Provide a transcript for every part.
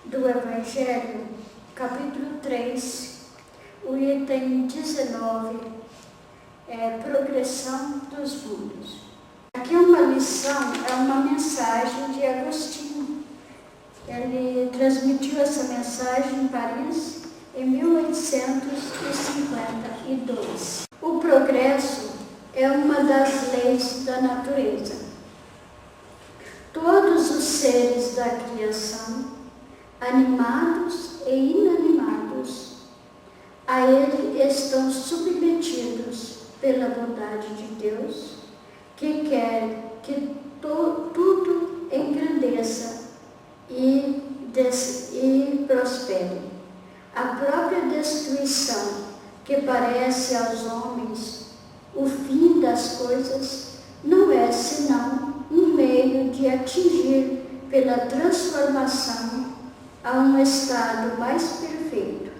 do Evangelho, capítulo 3, o item 19, progressão dos mundos. Aqui uma lição, é uma mensagem de Agostinho. Ele transmitiu essa mensagem em Paris em 1852. O progresso é uma das leis da natureza. Todos os seres da criação, animados e inanimados, a ele estão submetidos pela bondade de Deus, que quer que tudo engrandeça e prospere. A própria destruição, que parece aos homens o fim das coisas, não é senão um meio de atingir, pela transformação, a um estado mais perfeito,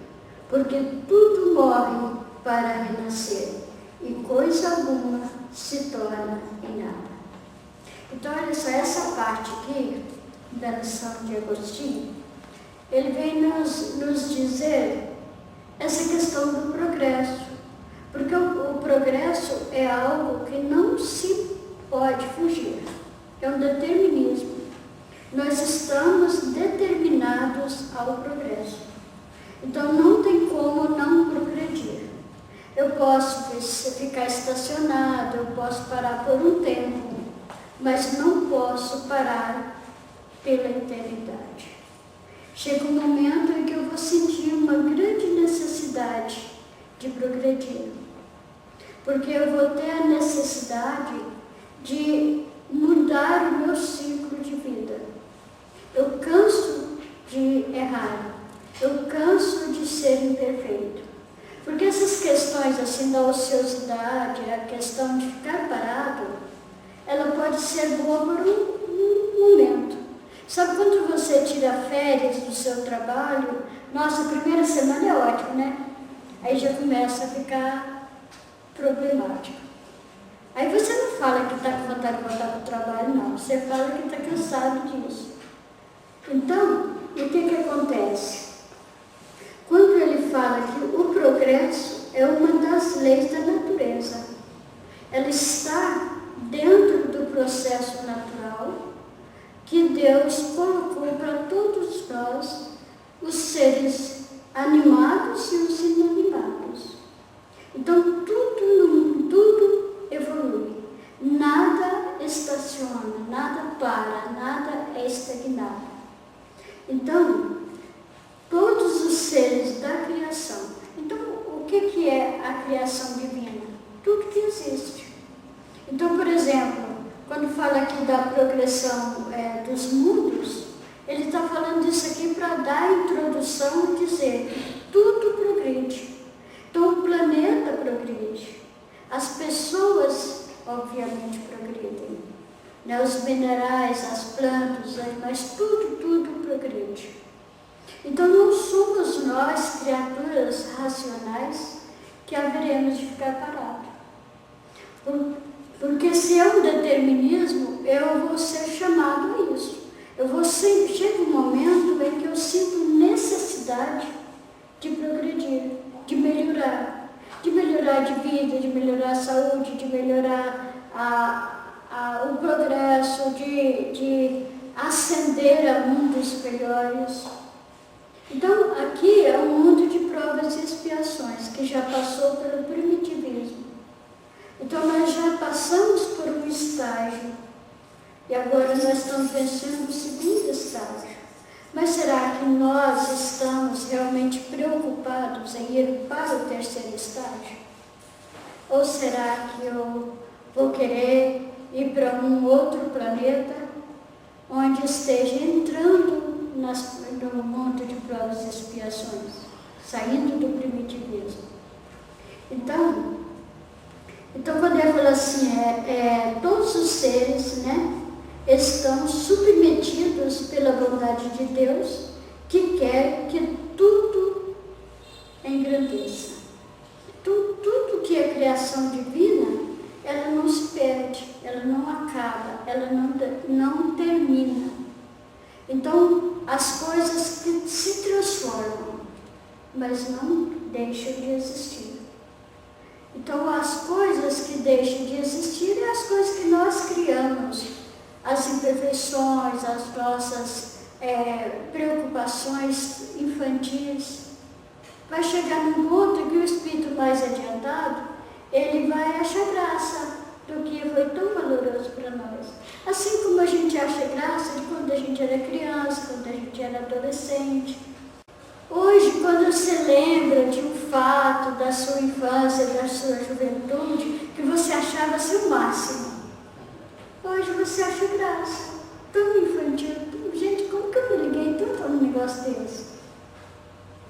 porque tudo morre para renascer e coisa alguma se torna em nada. Então, olha só, essa parte aqui da lição de Agostinho, ele vem nos dizer essa questão do progresso, porque o progresso é algo que não se pode fugir, é um determinismo. Nós estamos determinados ao progresso, então não tem como não progredir. Eu posso ficar estacionado, eu posso parar por um tempo, mas não posso parar pela eternidade. Chega um momento em que eu vou sentir uma grande necessidade de progredir, porque eu vou ter a necessidade de mudar o meu ciclo de vida. Eu canso de errar, eu canso de ser imperfeito. Porque essas questões assim da ociosidade, a questão de ficar parado, ela pode ser boa por um momento. Sabe quando você tira férias do seu trabalho? Nossa, a primeira semana é ótimo, né? Aí já começa a ficar problemático. Aí você não fala que está com vontade de voltar para o trabalho, não. Você fala que está cansado disso. Então, o que acontece? Quando ele fala que o progresso é uma das leis da natureza, ela está dentro do processo natural que Deus colocou para todos nós, os seres animados e os inanimados. Então, tudo evolui, nada estaciona, nada para, nada é estagnado. Então, todos os seres da criação. Então, o que é a criação divina? Tudo que existe. Então, por exemplo, quando fala aqui da progressão dos mundos, ele está falando isso aqui para dar a introdução e dizer que tudo progride. Então, o planeta progride. As pessoas, obviamente, progridem. Né? Os minerais, as plantas, os animais, tudo progride. Então, não somos nós, criaturas racionais, que haveremos de ficar parados. Porque se é um determinismo, eu vou ser chamado a isso. Chega um momento em que eu sinto necessidade de progredir, de melhorar de vida, de melhorar a saúde, de melhorar o progresso, de ascender a mundos melhores. Então, aqui é um mundo de provas e expiações, que já passou pelo primitivismo. Então, nós já passamos por um estágio, e agora nós estamos vencendo o segundo estágio. Mas será que nós estamos realmente preocupados em ir para o terceiro estágio? Ou será que eu vou querer ir para um outro planeta, onde esteja entrando no mundo de provas e expiações, saindo do primitivismo? Então quando ele fala assim, todos os seres, né, estão submetidos pela bondade de Deus, que quer que tudo engrandeça. Tudo que é criação divina, ela não se perde, ela não acaba, ela não termina. Então, as coisas que se transformam, mas não deixam de existir. Então, as coisas que deixam de existir é as coisas que nós criamos, as imperfeições, as nossas preocupações infantis. Vai chegar num ponto que o espírito mais adiantado, ele vai achar graça do que foi tão valoroso para nós. Assim como a gente acha graça de quando a gente era criança, quando a gente era adolescente. Hoje, quando você lembra de um fato da sua infância, da sua juventude, que você achava ser o máximo, hoje você acha graça. Tão infantil. Gente, como que eu me liguei tanto a um negócio desse?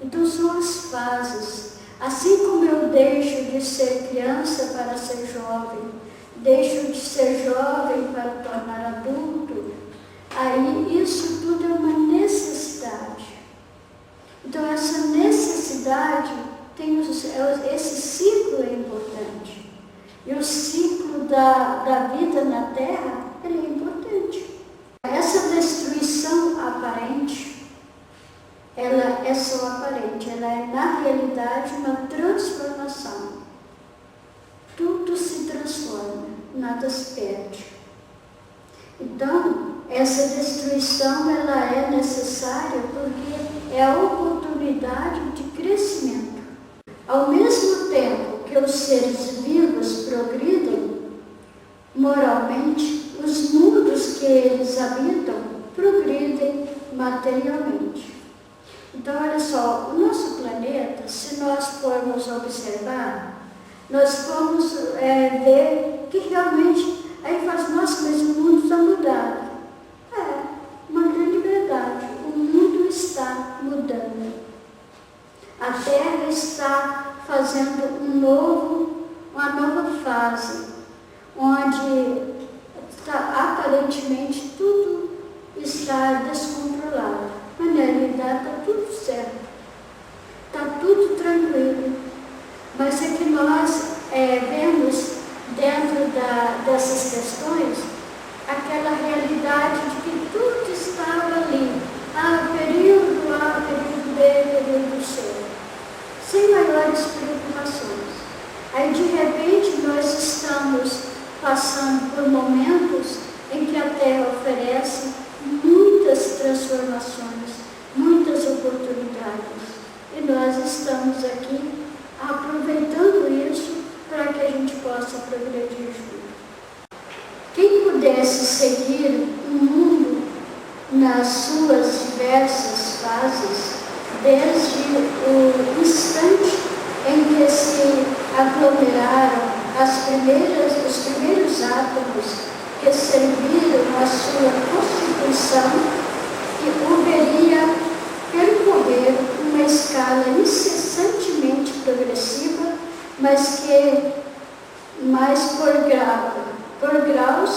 Então são as fases. Assim como eu deixo de ser criança para ser jovem, deixo de ser jovem para tornar adulto, aí isso tudo é uma necessidade. Então essa necessidade, esse ciclo é importante. E o ciclo da vida na Terra, ele é importante. Essa destruição aparente, ela é só aparente, ela é na realidade uma transformação. Tudo se transforma, nada se perde. Então, essa destruição ela é necessária porque é a oportunidade de crescimento. Ao mesmo tempo que os seres vivos progridem moralmente, os mundos que eles habitam progridem materialmente. Então, olha só, o nosso planeta, se nós formos observar, nós vamos ver que realmente, aí faz, nossa, mas o mundo está mudado. É, uma grande verdade, o mundo está mudando. A Terra está fazendo uma nova fase, onde aparentemente tudo está descontrolado. Mas na realidade está tudo certo, está tudo tranquilo. Mas é que nós vemos dentro dessas questões aquela realidade de que tudo estava ali. Período A, período B, período C. Sem maiores preocupações. Aí de repente nós estamos passando por momentos em que a Terra oferece muitas transformações, muitas oportunidades. E nós estamos aqui aproveitando isso para que a gente possa progredir junto. Quem pudesse seguir o mundo nas suas diversas fases, desde o instante em que se aglomeraram os primeiros átomos que serviram a sua constituição, e o veria percorrer uma escala incessantemente progressiva, mas por graus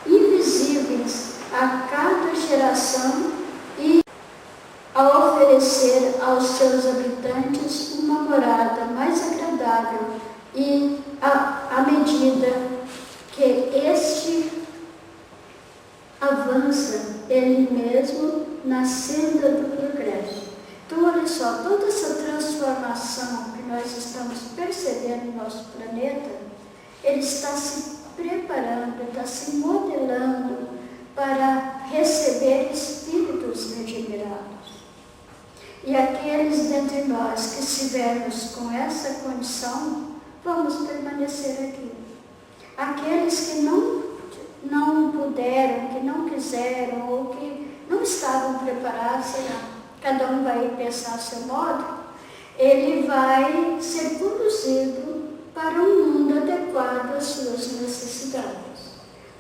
invisíveis a cada geração, e a oferecer aos seus habitantes uma morada mais agradável, e à medida que este avança ele mesmo na senda do progresso. Então, olha só, toda essa transformação que nós estamos percebendo no nosso planeta, ele está se preparando, está se modelando para receber espíritos regenerados. E aqueles dentre nós que estivermos com essa condição, vamos permanecer aqui. Aqueles que não puderam, que não quiseram, ou que não estavam preparados, sei lá, cada um vai pensar a seu modo, ele vai ser conduzido para um mundo adequado às suas necessidades.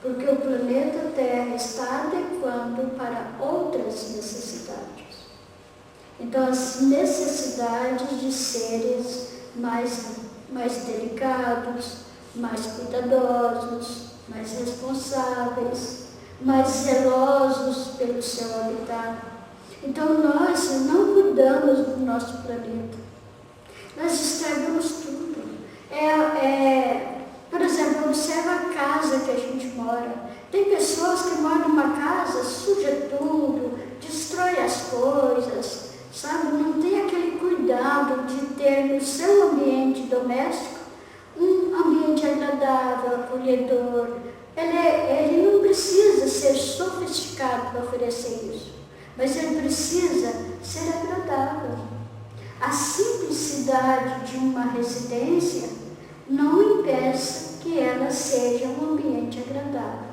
Porque o planeta Terra está adequando para outras necessidades. Então, as necessidades de seres mais delicados, mais cuidadosos, mais responsáveis, mais zelosos pelo seu habitat. Então nós não cuidamos do nosso planeta. Nós estragamos tudo. Por exemplo, observa a casa que a gente mora. Tem pessoas que moram numa casa, suja tudo, destrói as coisas, sabe? Não tem aquele cuidado de ter no seu ambiente doméstico um ambiente agradável, acolhedor. Ele não precisa ser sofisticado para oferecer isso, mas ele precisa ser agradável. A simplicidade de uma residência não impeça que ela seja um ambiente agradável,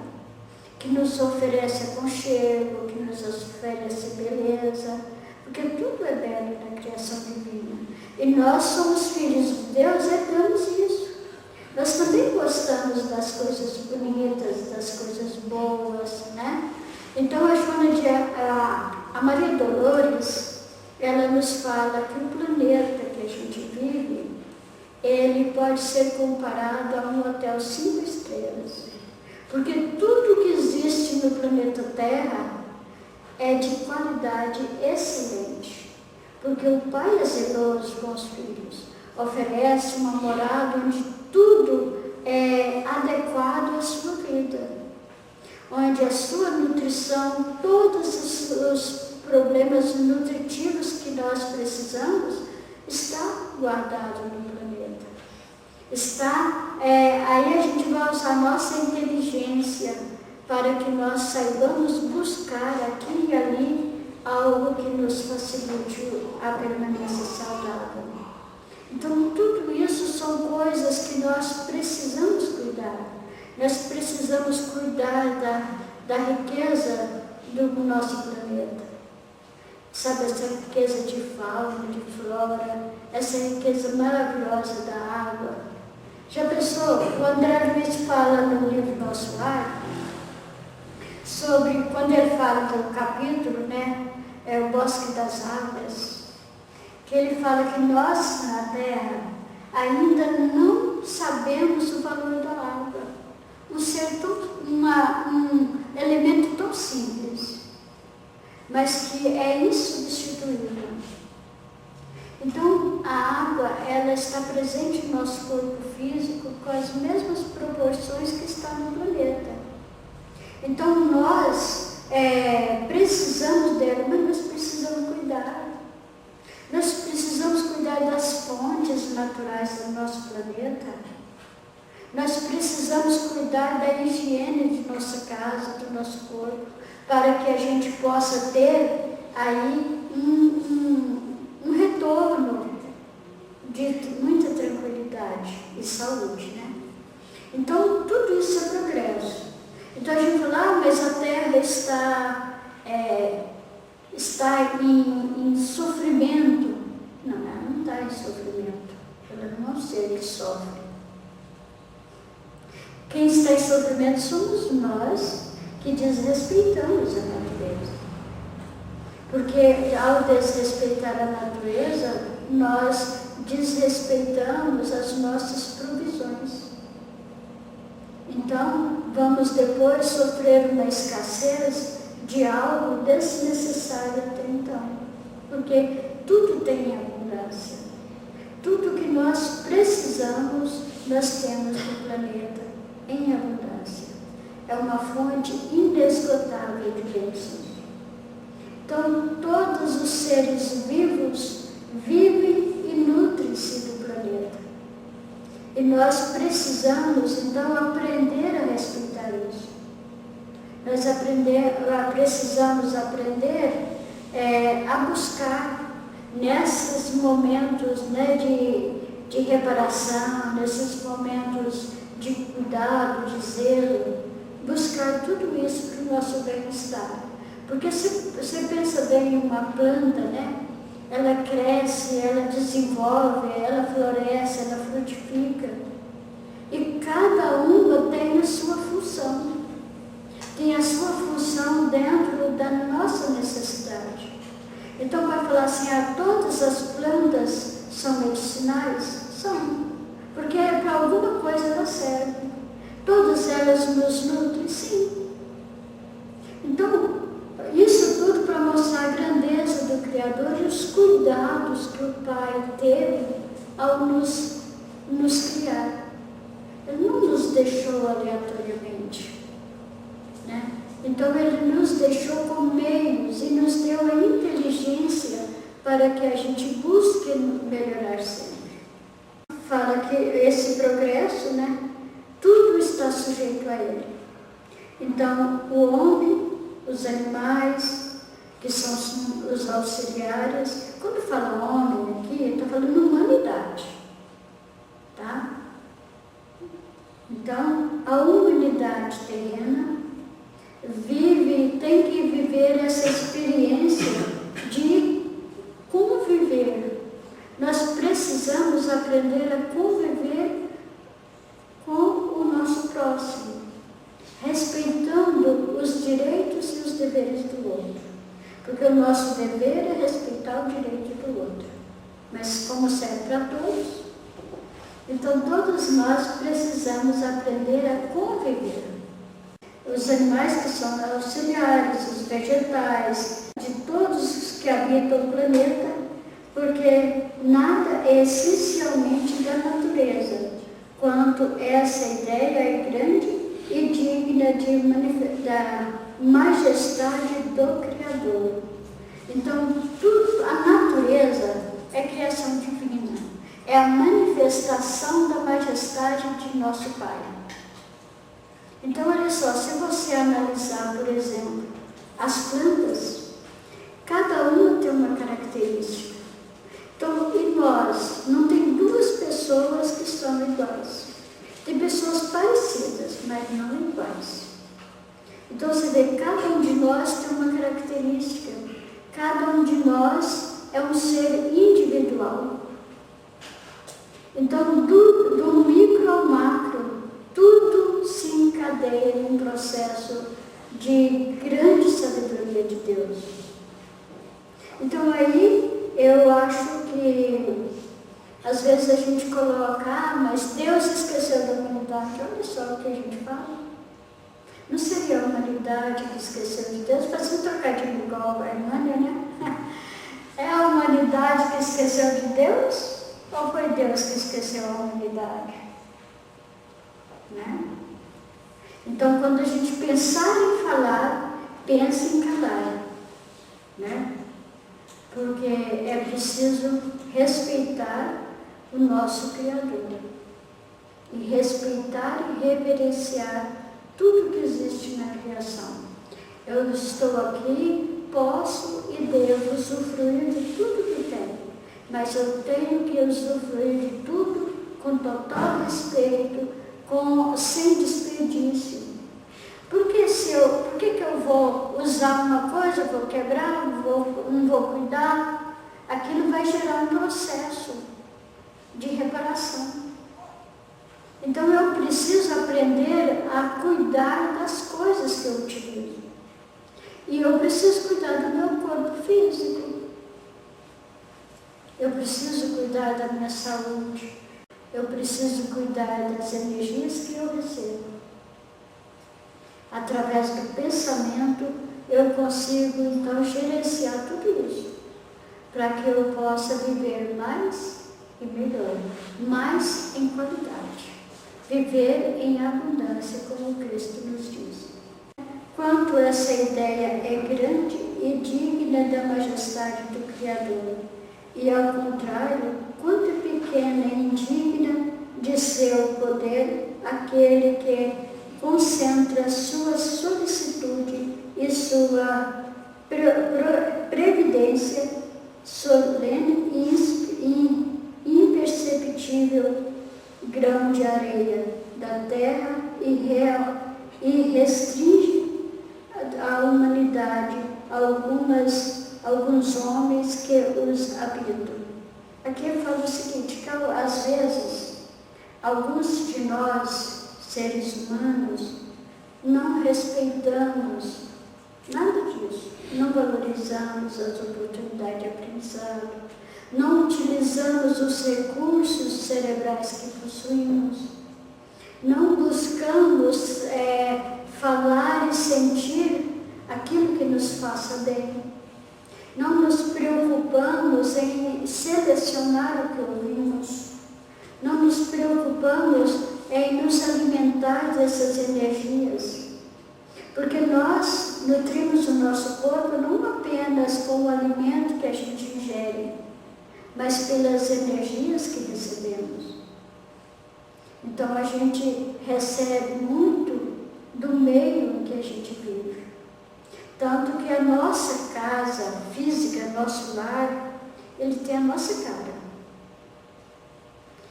que nos oferece aconchego, que nos oferece beleza, porque tudo é belo na criação divina. E nós somos filhos de Deus, herdamos isso. Nós também gostamos das coisas bonitas, das coisas boas, né? Então a Maria Dolores, ela nos fala que o planeta que a gente vive, ele pode ser comparado a um hotel 5 estrelas. Porque tudo que existe no planeta Terra é de qualidade excelente. Porque o Pai é zeloso com os filhos, oferece uma morada onde tudo é adequado à sua vida, onde a sua nutrição, todos os problemas nutritivos que nós precisamos, está guardado no planeta. Aí a gente vai usar nossa inteligência para que nós saibamos buscar aqui e ali algo que nos facilite a permanência saudável. Então, tudo isso são coisas que nós precisamos cuidar. Nós precisamos cuidar da riqueza do nosso planeta. Sabe, essa riqueza de fauna, de flora, essa riqueza maravilhosa da água. Já pensou? O André Luiz fala no livro Nosso Lar, sobre, quando ele fala do capítulo, né, é o Bosque das Águas, que ele fala que nós, na Terra, ainda não sabemos o valor da água. Um elemento tão simples, mas que é insubstituível. Então, a água, ela está presente no nosso corpo físico com as mesmas proporções que está no planeta. Então, nós precisamos dela, mas nós precisamos cuidar. Nós precisamos cuidar das fontes naturais do nosso planeta. Nós precisamos cuidar da higiene de nossa casa, do nosso corpo, para que a gente possa ter aí um retorno de muita tranquilidade e saúde, né? Então, tudo isso é progresso. Então, a gente fala, mas a Terra está em sofrimento. Não, ela não está em sofrimento. Ela não é um ser que sofre. Quem está em sofrimento somos nós, que desrespeitamos a natureza. Porque ao desrespeitar a natureza, nós desrespeitamos as nossas provisões. Então, vamos depois sofrer uma escassez de algo desnecessário até então. Porque tudo tem abundância. Tudo que nós precisamos, nós temos no planeta em abundância. É uma fonte inesgotável de bênçãos. Então, todos os seres vivos vivem e nutrem-se do planeta. E nós precisamos, então, aprender a respeitar isso. Nós precisamos aprender a buscar nesses momentos, né, de reparação, nesses momentos de cuidado, de zelo, buscar tudo isso para o nosso bem-estar. Porque se você pensa bem em uma planta, né? Ela cresce, ela desenvolve, ela floresce, ela frutifica. E cada uma tem a sua função. Tem a sua função dentro da nossa necessidade. Então vai falar assim, todas as plantas são medicinais? São. Porque para alguma coisa elas servem. Todas elas nos nutrem, sim. Então, isso tudo para mostrar a grandeza do Criador e os cuidados que o Pai teve ao nos criar. Ele não nos deixou aleatoriamente, né? Então Ele nos deixou com meios e nos deu a inteligência para que a gente busque melhorar sempre. Fala que esse progresso, né, tudo está sujeito a Ele. Então, o homem, os animais, que são os auxiliares, quando fala homem aqui, está falando humanidade, tá? Então, a humanidade terrena tem que viver essa experiência de conviver. Nós precisamos aprender a conviver com o nosso próximo, respeitando os direitos e os deveres do outro. Porque o nosso dever é respeitar o direito do outro. Mas como serve para todos, então todos nós precisamos aprender a conviver. Os animais que são auxiliares, os vegetais, de todos os que habitam o planeta, porque nada é essencialmente da natureza, quanto essa ideia é grande e digna da majestade do Criador. Então, a natureza é criação divina, é a manifestação da majestade de nosso Pai. Então, olha só, se você analisar, por exemplo, as plantas, cada uma tem uma característica. Então, e nós? Não tem duas pessoas que são iguais. Tem pessoas parecidas, mas não iguais. Então, você vê, cada um de nós tem uma característica. Cada um de nós é um ser individual. Então, do micro ao macro, tudo se encadeia num processo de grande sabedoria de Deus. Então, aí, eu acho que às vezes a gente coloca, mas Deus esqueceu da humanidade. Olha só o que a gente fala. Não seria a humanidade que esqueceu de Deus? Faz um trocadilho igual a Hernânia, né? É a humanidade que esqueceu de Deus? Ou foi Deus que esqueceu a humanidade? Né? Então, quando a gente pensar em falar, pense em calar. Né? Porque é preciso respeitar o nosso Criador. E respeitar e reverenciar tudo que existe na criação. Eu estou aqui, posso e devo usufruir de tudo que tenho, mas eu tenho que usufruir de tudo com total respeito, sem desperdício. Por que eu vou usar uma coisa, vou quebrar, não vou cuidar? Aquilo vai gerar um processo de reparação. Então eu preciso aprender a cuidar das coisas que eu utilizo. E eu preciso cuidar do meu corpo físico. Eu preciso cuidar da minha saúde. Eu preciso cuidar das energias que eu recebo. Através do pensamento, eu consigo então gerenciar tudo isso, para que eu possa viver mais e melhor, mais em qualidade. Viver em abundância, como Cristo nos diz. Quanto essa ideia é grande e digna da majestade do Criador, e ao contrário, quanto é pequena e indigna de seu poder aquele que concentra sua solicitude e sua previdência solene e imperceptível grão de areia da terra e restringe a humanidade a alguns homens que os habitam. Aqui eu falo o seguinte, que às vezes alguns de nós, seres humanos, não respeitamos nada disso, não valorizamos as oportunidades de aprendizado, não utilizamos os recursos cerebrais que possuímos, não buscamos falar e sentir aquilo que nos faça bem, não nos preocupamos em selecionar o que ouvimos, não nos preocupamos em nos alimentar dessas energias, Porque nós nutrimos o nosso corpo não apenas com o alimento que a gente ingere, mas pelas energias que recebemos. Então a gente recebe muito do meio em que a gente vive. Tanto que a nossa casa física, nosso lar, ele tem a nossa cara.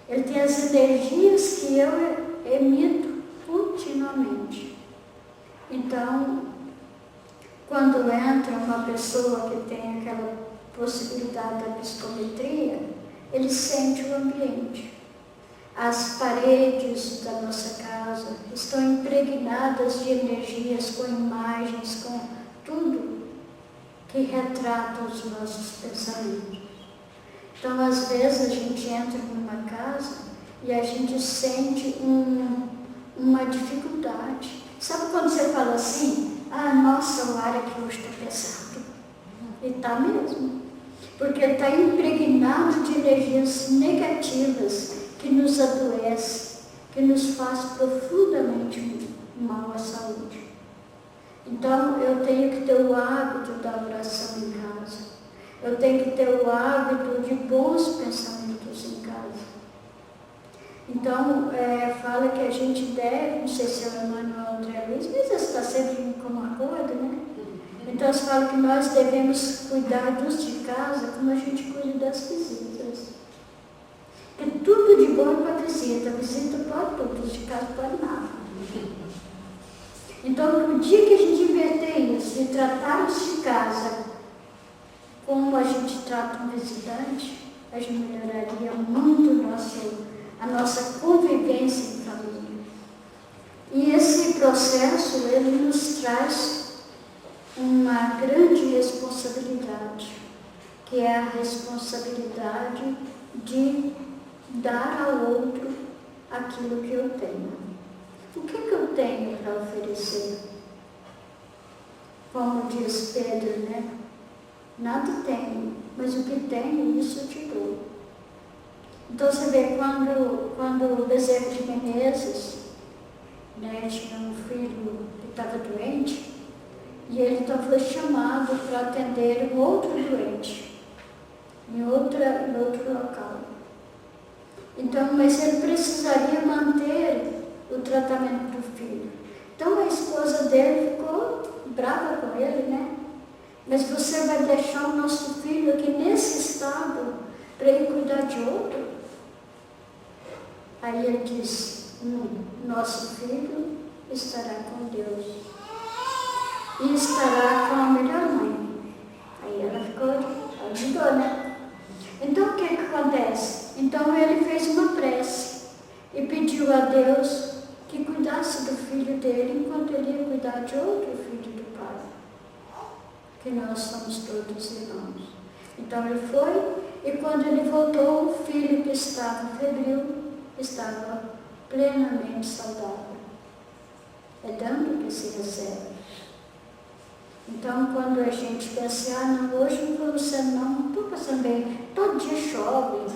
Ele tem as energias que eu emito continuamente. Então, quando entra uma pessoa que tem aquela possibilidade da psicometria, ele sente o ambiente. As paredes da nossa casa estão impregnadas de energias, com imagens, com tudo que retrata os nossos pensamentos. Então, às vezes, a gente entra numa casa e a gente sente uma dificuldade. Sabe quando você fala assim, nossa, o ar aqui hoje está pesado? E está mesmo. Porque está impregnado de energias negativas que nos adoece, que nos faz profundamente mal à saúde. Então, eu tenho que ter o hábito da oração em casa. Eu tenho que ter o hábito de bons pensamentos em casa. Então, fala que a gente deve, não sei se é o Emmanuel André Luiz, mas você está sempre com um acordo, né? Então, eles falam que nós devemos cuidar dos de casa como a gente cuida das visitas. Porque tudo de bom é para a visita. A visita pode tudo, os de casa pode nada. Então, no dia que a gente inverter isso e tratar os de casa como a gente trata um visitante, a gente melhoraria muito a nossa convivência em família. E esse processo, ele nos traz uma grande responsabilidade, que é a responsabilidade de dar ao outro aquilo que eu tenho. O que eu tenho para oferecer? Como diz Pedro, né? Nada tenho, mas o que tenho, isso eu te dou. Então você vê, quando o Bezerra de Menezes, né, tinha um filho que estava doente, e ele então foi chamado para atender um outro doente, em outro local. Então, mas ele precisaria manter o tratamento do filho. Então a esposa dele ficou brava com ele, né? Mas você vai deixar o nosso filho aqui nesse estado para ele cuidar de outro? Aí ele disse, nosso filho estará com Deus e estará com a melhor mãe. Aí ela ajudou, né? Então o que acontece? Então ele fez uma prece e pediu a Deus que cuidasse do filho dele enquanto ele ia cuidar de outro filho do Pai. Que nós somos todos irmãos. Então ele foi, e quando ele voltou, o filho que estava febril estava plenamente saudável. É dando que se recebe. Então, quando a gente pensa, não, hoje não vou ser, não estou passando bem, todo dia chove.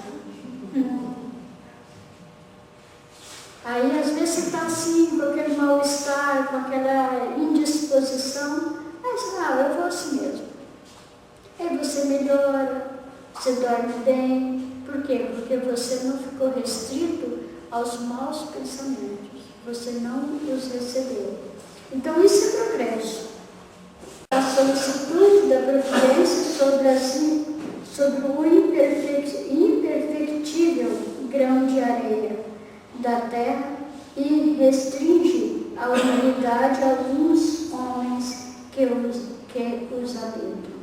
Aí, às vezes, você está assim, com aquele mal-estar, com aquela indisposição, mas, eu vou assim mesmo. Aí você melhora, você dorme bem. Por quê? Porque você não ficou restrito aos maus pensamentos. Você não os recebeu. Então, isso é progresso. A solicitude da providência sobre o imperfectível grão de areia da terra e restringe a humanidade a alguns homens que os habitam.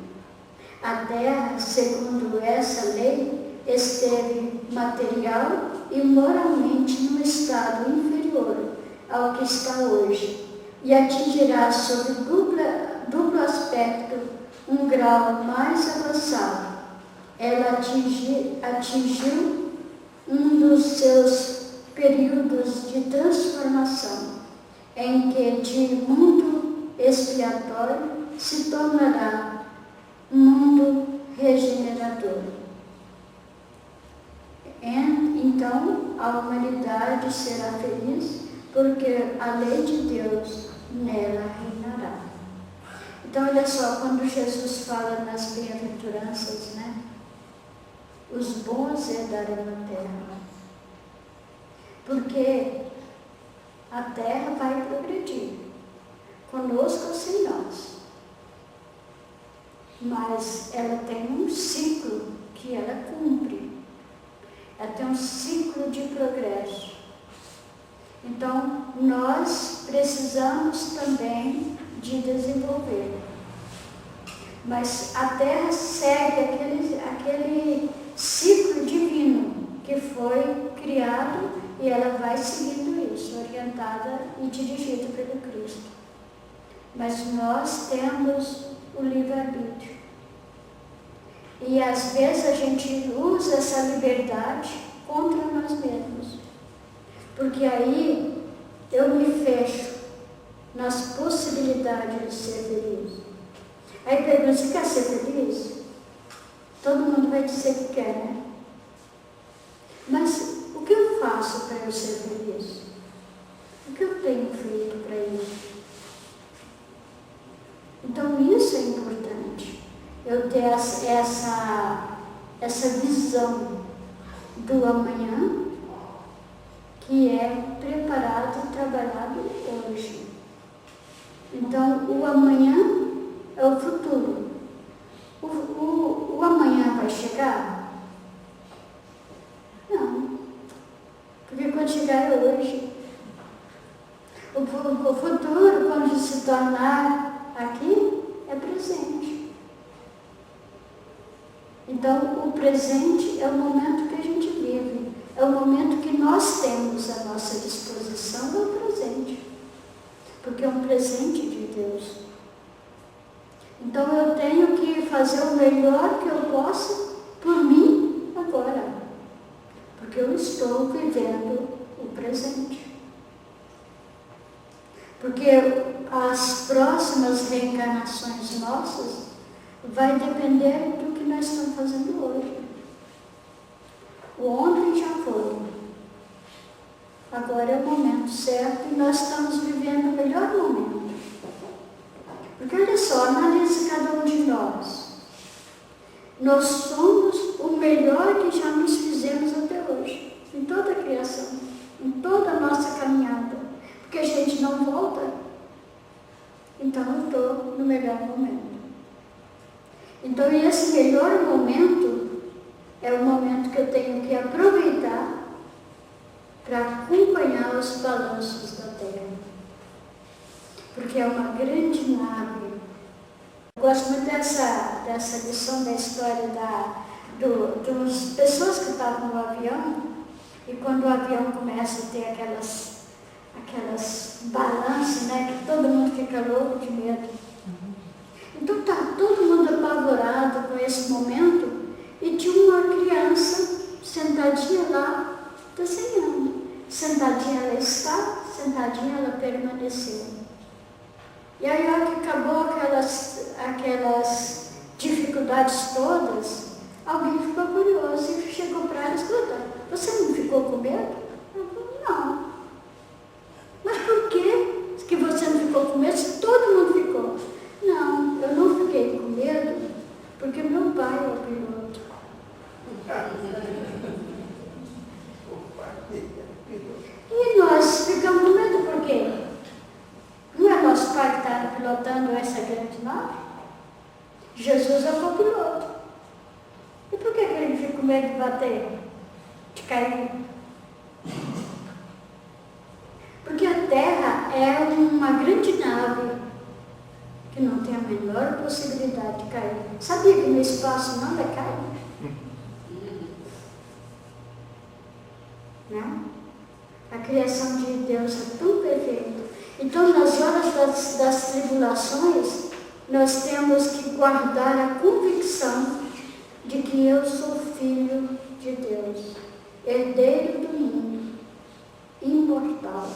A terra, segundo essa lei, esteve material e moralmente num estado inferior ao que está hoje, e atingirá sob duplo aspecto um grau mais avançado. Ela atingiu um dos seus períodos de transformação, em que de mundo expiatório se tornará um mundo regenerador. Então, a humanidade será feliz, porque a lei de Deus nela reinará. Então, olha só, quando Jesus fala nas bem-aventuranças, né? Os bons herdarão a terra. Porque a terra vai progredir, conosco ou sem nós. Mas ela tem um ciclo que ela cumpre. Ela tem um ciclo de progresso. Então, nós precisamos também de desenvolver. Mas a terra segue aquele ciclo divino que foi criado e ela vai seguindo isso, orientada e dirigida pelo Cristo. Mas nós temos o livre-arbítrio. E às vezes a gente usa essa liberdade contra nós mesmos. Porque aí eu me fecho nas possibilidades de ser feliz. Aí pergunta, você quer ser feliz? Todo mundo vai dizer que quer, né? Mas o que eu faço para eu ser feliz? O que eu tenho feito para isso? Então isso é importante. Eu ter essa visão do amanhã que é preparado e trabalhado hoje. Então o amanhã é o futuro. O amanhã vai chegar? Não. Porque quando chegar é hoje. O futuro, quando se tornar aqui, é presente. Então, o presente é o momento que a gente vive. É o momento que nós temos à nossa disposição, é o presente. Porque é um presente de Deus. Então, eu tenho que fazer o melhor que eu possa por mim agora. Porque eu estou vivendo o presente. Porque as próximas reencarnações nossas vai depender do que nós estamos fazendo hoje. O ontem já foi. Agora é o momento certo e nós estamos vivendo o melhor momento. Porque olha só, analise cada um de nós. Nós somos o melhor que já nos fizemos até hoje. Em toda a criação. Em toda a nossa caminhada. Porque a gente não volta. Então eu estou no melhor momento. Então esse melhor momento é o momento que eu tenho que aproveitar para acompanhar os balanços da Terra. Porque é uma grande nave. Eu gosto muito dessa lição da história das pessoas que estavam no avião, e quando o avião começa a ter aquelas balanças, né, que todo mundo fica louco de medo. Então está todo mundo apavorado com esse momento, e tinha uma criança sentadinha lá, desenhando. Sentadinha ela está, sentadinha ela permaneceu. E aí, a hora que acabou aquelas dificuldades todas, alguém ficou curioso e chegou para ela: escuta, você não ficou com medo? Ela falou: não. Mas por que você não ficou com medo se todo mundo ficou? Não, eu não fiquei com medo porque meu pai é o piloto. E nós ficamos com medo por quê? Não é nosso pai que está pilotando essa grande nave? Jesus é o copiloto. E por que ele fica com medo de bater? De cair? Porque a Terra é uma grande nave que não tem a menor possibilidade de cair. Sabia que no espaço nada cai? Não? A criação de Deus é tão perfeita. Então, nas horas das tribulações, nós temos que guardar a convicção de que eu sou filho de Deus, herdeiro do mundo, imortal.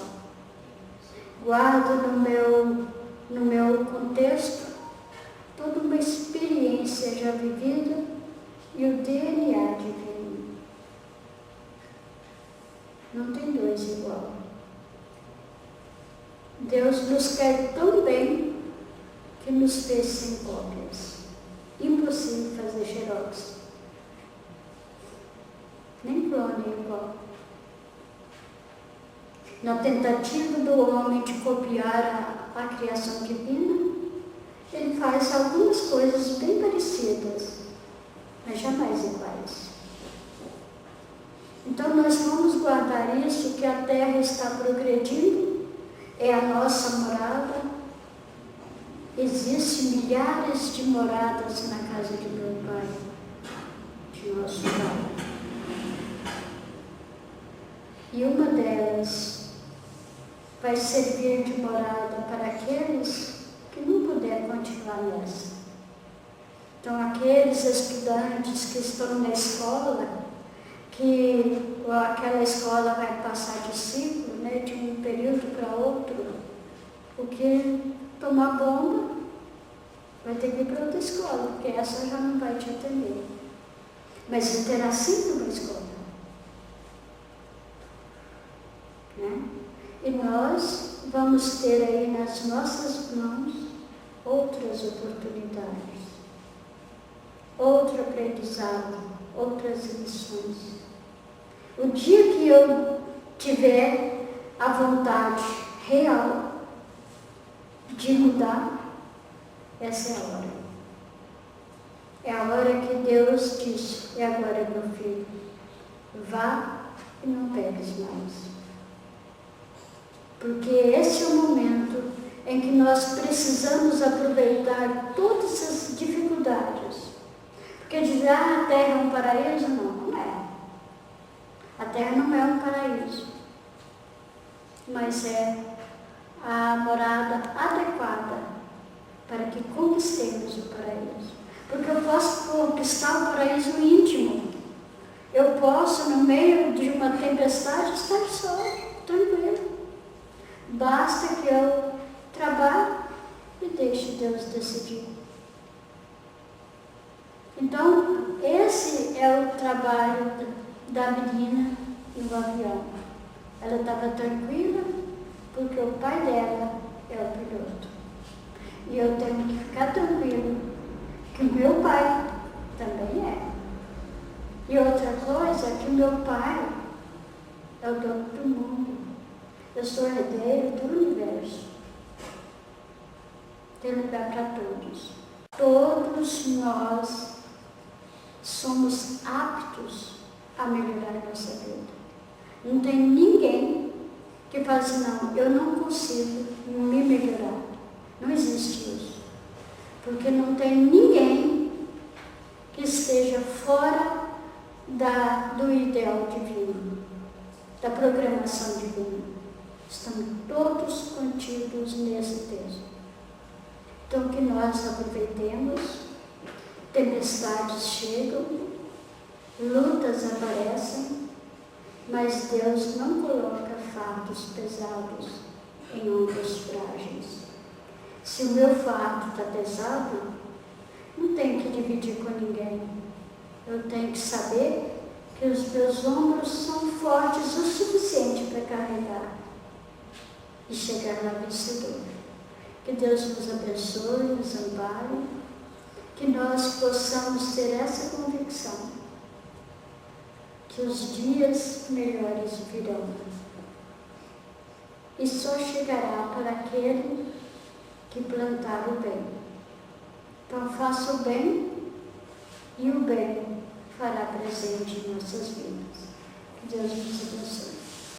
Guardo no meu contexto toda uma experiência já vivida e o DNA divino. Não tem dois igual. Deus nos quer tão bem que nos fez sem cópias. Impossível fazer xerox. Nem clone é igual. Na tentativa do homem de copiar a criação divina, ele faz algumas coisas bem parecidas, mas jamais iguais. Então nós vamos guardar isso, que a Terra está progredindo, é a nossa morada. Existem milhares de moradas na casa de meu Pai, de nosso Pai. E uma delas vai servir de morada para aqueles que não puderem continuar nessa. Então, aqueles estudantes que estão na escola, que aquela escola vai passar de ciclo, né, de um período para outro, porque tomar bomba vai ter que ir para outra escola, porque essa já não vai te atender. Mas você terá sempre uma escola. Né? E nós vamos ter aí nas nossas mãos outras oportunidades, outro aprendizado, outras lições. O dia que eu tiver a vontade real de mudar, essa é a hora. É a hora que Deus diz: e agora, meu filho, vá e não pegues mais. Porque esse é o momento em que nós precisamos aproveitar todas as dificuldades. Porque dizer, a Terra é um paraíso, não é. A Terra não é um paraíso, mas é a morada adequada para que conquistemos o paraíso. Porque eu posso conquistar o paraíso íntimo. Eu posso, no meio de uma tempestade, estar só, tranquilo. Basta que eu trabalhe e deixe Deus decidir. Então, esse é o trabalho da menina no avião. Ela estava tranquila porque o pai dela é o piloto. E eu tenho que ficar tranquilo que o meu pai também é. E outra coisa é que o meu pai é o dono do mundo. Eu sou herdeiro do universo. Tem lugar para todos. Todos nós somos aptos a melhorar a nossa vida. Não tem ninguém que fala assim, não, eu não consigo me melhorar. Não existe isso. Porque não tem ninguém que esteja fora do ideal divino, da programação divina. Estamos todos contidos nesse texto. Então, que nós aproveitemos, tempestades chegam, lutas aparecem, mas Deus não coloca fardos pesados em ombros frágeis. Se o meu fardo está pesado, não tenho que dividir com ninguém. Eu tenho que saber que os meus ombros são fortes o suficiente para carregar e chegar lá vencedor. Que Deus nos abençoe, nos ampare, que nós possamos ter essa convicção, que os dias melhores virão. E só chegará para aquele que plantar o bem. Então faça o bem e o bem fará presente em nossas vidas. Que Deus nos abençoe.